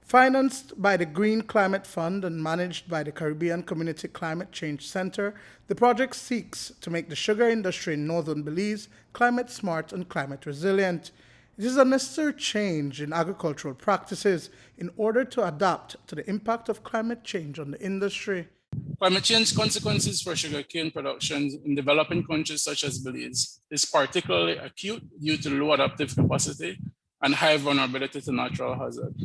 Financed by the Green Climate Fund and managed by the Caribbean Community Climate Change Center, the project seeks to make the sugar industry in northern Belize climate smart and climate resilient. It is a necessary change in agricultural practices in order to adapt to the impact of climate change on the industry. Climate change consequences for sugarcane production in developing countries such as Belize is particularly acute due to low adaptive capacity and high vulnerability to natural hazard.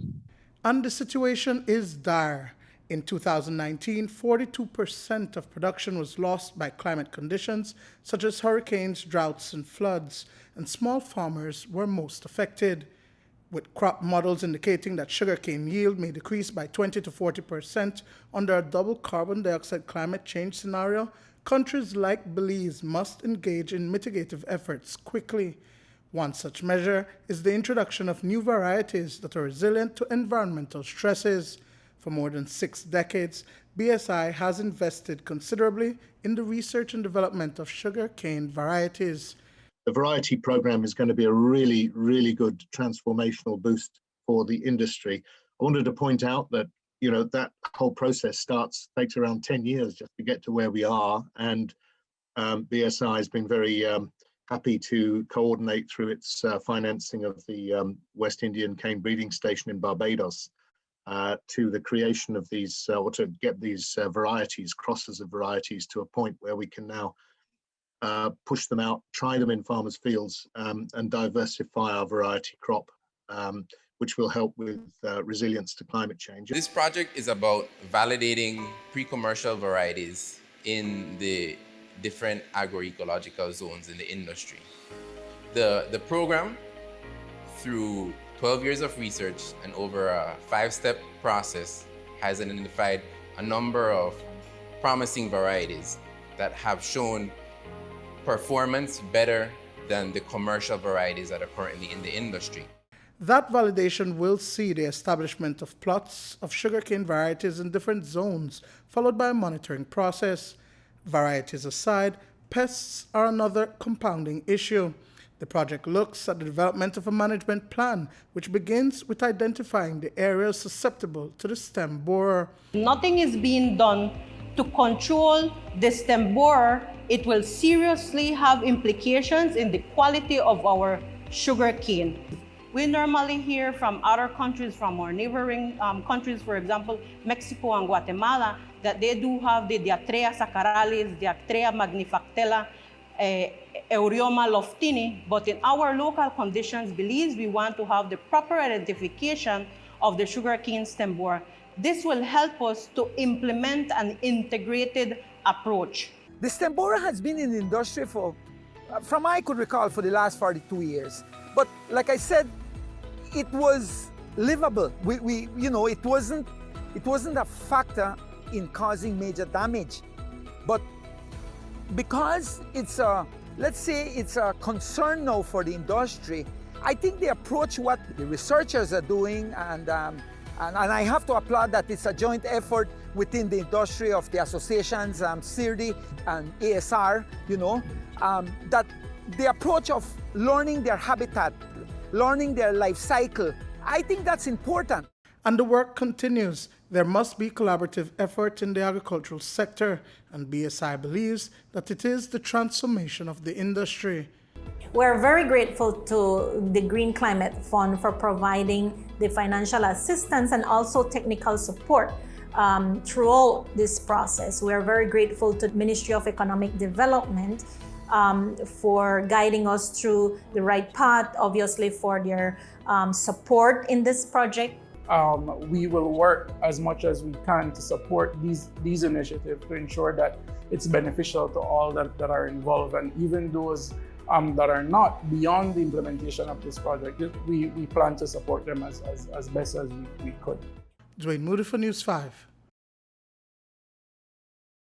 And the situation is dire. In 2019, 42% of production was lost by climate conditions such as hurricanes, droughts, and floods, and small farmers were most affected, with crop models indicating that sugarcane yield may decrease by 20 to 40% under a double carbon dioxide climate change scenario. Countries like Belize must engage in mitigative efforts quickly. One such measure is the introduction of new varieties that are resilient to environmental stresses. For more than 6 decades, B.S.I has invested considerably in the research and development of sugarcane varieties. The variety program is going to be a really, really good transformational boost for the industry. I wanted to point out that, that whole process takes around 10 years just to get to where we are. And B.S.I has been very happy to coordinate through its financing of the West Indian cane breeding station in Barbados to the creation of these, or to get these varieties, crosses of varieties, to a point where we can now push them out, try them in farmers' fields, and diversify our variety crop, which will help with resilience to climate change. This project is about validating pre-commercial varieties in the different agroecological zones in the industry. The program, through 12 years of research and over a 5-step process, has identified a number of promising varieties that have shown performance better than the commercial varieties that are currently in the industry. That validation will see the establishment of plots of sugarcane varieties in different zones, followed by a monitoring process. Varieties aside, pests are another compounding issue. The project looks at the development of a management plan, which begins with identifying the areas susceptible to the stem borer. Nothing is being done to control the stem borer. It will seriously have implications in the quality of our sugar cane. We normally hear from other countries, from our neighboring countries, for example, Mexico and Guatemala, that they do have the Diatrea saccharalis, Diatrea magnifactella, Euryoma loftini, but in our local conditions, Belize, we want to have the proper identification of the sugarcane stem borer. This will help us to implement an integrated approach. The stem borer has been in the industry from I could recall, for the last 42 years. But like I said, it was livable. It wasn't a factor in causing major damage. But because let's say it's a concern now for the industry, I think they approach what the researchers are doing, and I have to applaud that it's a joint effort within the industry of the associations, SIRDI and ASR, that the approach of learning their habitat, learning their life cycle, I think that's important. And the work continues. There must be collaborative effort in the agricultural sector, and B.S.I believes that it is the transformation of the industry. We're very grateful to the Green Climate Fund for providing the financial assistance and also technical support throughout this process. We're very grateful to the Ministry of Economic Development for guiding us through the right path, obviously for their support in this project. We will work as much as we can to support these initiatives to ensure that it's beneficial to all that are involved, and even those that are not, beyond the implementation of this project, we plan to support them as best as we could. Duane Moody for News 5.